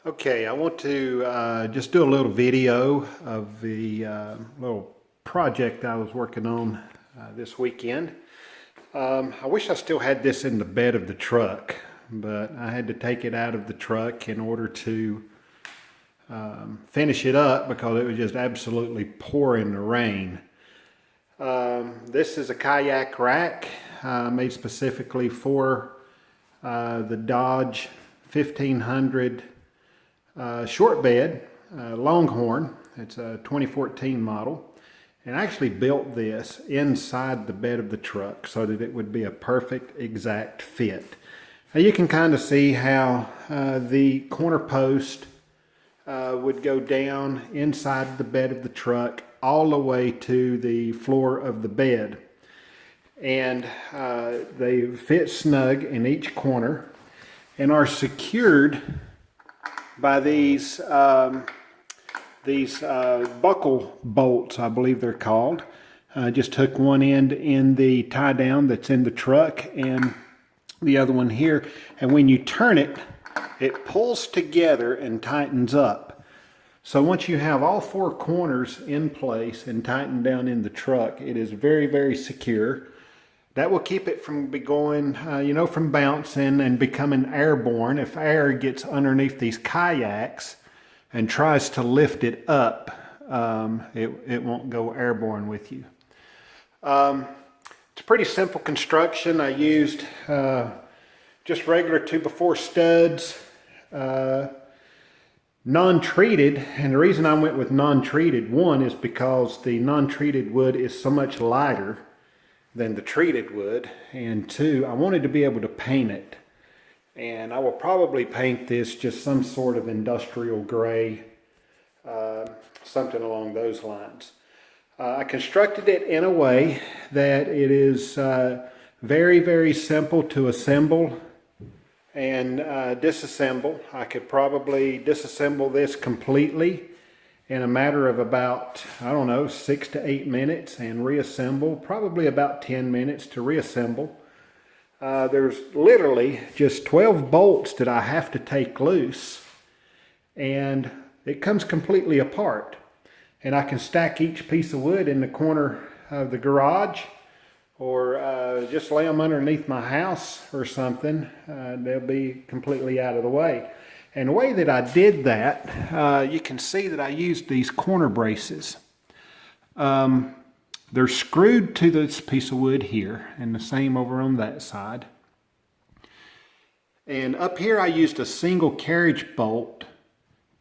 Okay, I want to just do a little video of the little project I was working on this weekend. I wish I still had this in the bed of the truck, but I had to take it out of the truck in order to finish it up because it was just absolutely pouring the rain. This is a kayak rack made specifically for the Dodge 1500 short bed, Longhorn. It's a 2014 model, and I actually built this inside the bed of the truck so that it would be a perfect exact fit. Now you can kind of see how the corner post would go down inside the bed of the truck all the way to the floor of the bed, and they fit snug in each corner and are secured by these buckle bolts, I believe they're called. Just hook one end in the tie down that's in the truck and the other one here, and when you turn it, it pulls together and tightens up. So once you have all four corners in place and tightened down in the truck, it is very, very secure. That will keep it from going, from bouncing and becoming airborne. If air gets underneath these kayaks and tries to lift it up, it won't go airborne with you. It's a pretty simple construction. I used just regular 2x4 studs, non-treated, and the reason I went with non-treated, one, is because the non-treated wood is so much lighter than the treated wood, and two, I wanted to be able to paint it, and I will probably paint this just some sort of industrial gray, something along those lines. I constructed it in a way that it is very, very simple to assemble and disassemble. I could probably disassemble this completely in a matter of about, 6 to 8 minutes, and reassemble probably about 10 minutes to reassemble. There's literally just 12 bolts that I have to take loose, and it comes completely apart. And I can stack each piece of wood in the corner of the garage, or just lay them underneath my house or something. They'll be completely out of the way. And the way that I did that, you can see that I used these corner braces. They're screwed to this piece of wood here, and the same over on that side. And up here I used a single carriage bolt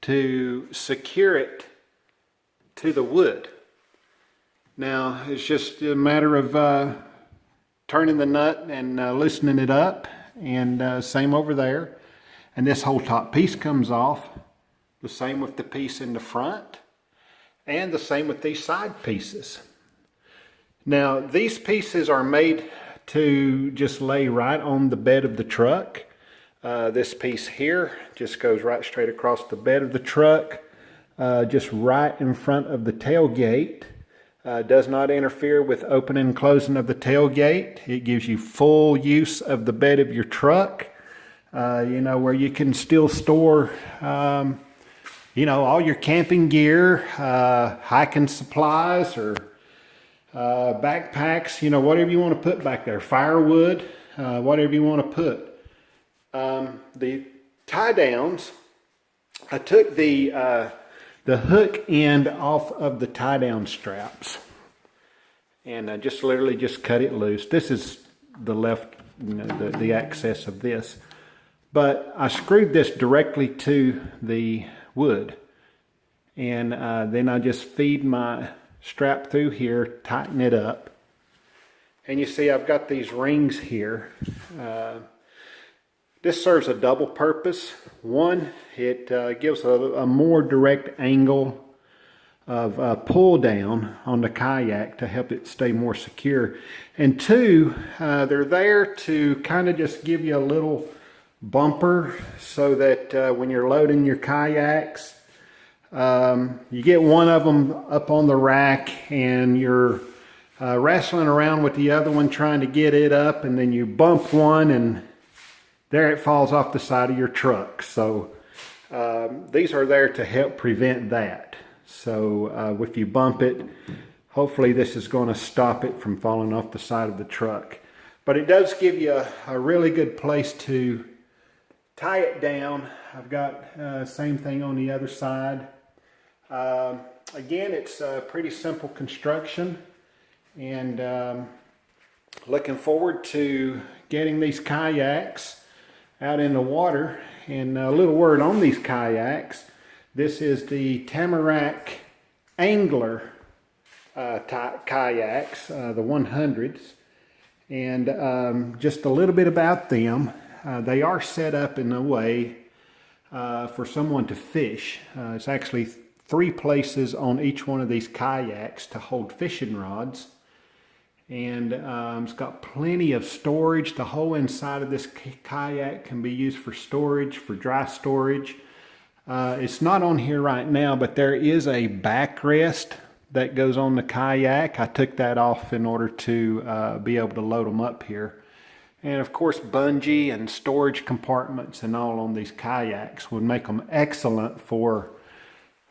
to secure it to the wood. Now it's just a matter of turning the nut and loosening it up, and same over there. And this whole top piece comes off. The same with the piece in the front, and the same with these side pieces. Now these pieces are made to just lay right on the bed of the truck. This piece here just goes right straight across the bed of the truck, just right in front of the tailgate. Does not interfere with opening and closing of the tailgate. It gives you full use of the bed of your truck. Where you can still store, all your camping gear, hiking supplies, or backpacks, whatever you want to put back there, firewood, whatever you want to put. The tie downs, I took the hook end off of the tie down straps, and I just literally just cut it loose. This is the left, the access of this. But I screwed this directly to the wood, and then I just feed my strap through here, tighten it up, and you see I've got these rings here. This serves a double purpose. One, it gives a more direct angle of pull down on the kayak to help it stay more secure, and two, they're there to kind of just give you a little bumper so that when you're loading your kayaks, you get one of them up on the rack and you're wrestling around with the other one trying to get it up, and then you bump one and there it falls off the side of your truck. So These are there to help prevent that. So if you bump it, hopefully this is going to stop it from falling off the side of the truck. But it does give you a really good place to tie it down. I've got same thing on the other side. Again, it's a pretty simple construction, and looking forward to getting these kayaks out in the water. And a little word on these kayaks. This is the Tamarack Angler type kayaks, the 100s. And just a little bit about them. They are set up in a way for someone to fish. It's actually 3 places on each one of these kayaks to hold fishing rods. And it's got plenty of storage. The whole inside of this kayak can be used for storage, for dry storage. It's not on here right now, but there is a backrest that goes on the kayak. I took that off in order to be able to load them up here. And of course, bungee and storage compartments and all on these kayaks would make them excellent for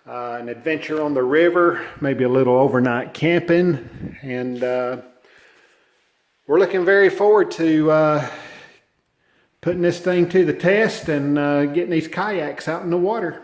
an adventure on the river, maybe a little overnight camping. And we're looking very forward to putting this thing to the test and getting these kayaks out in the water.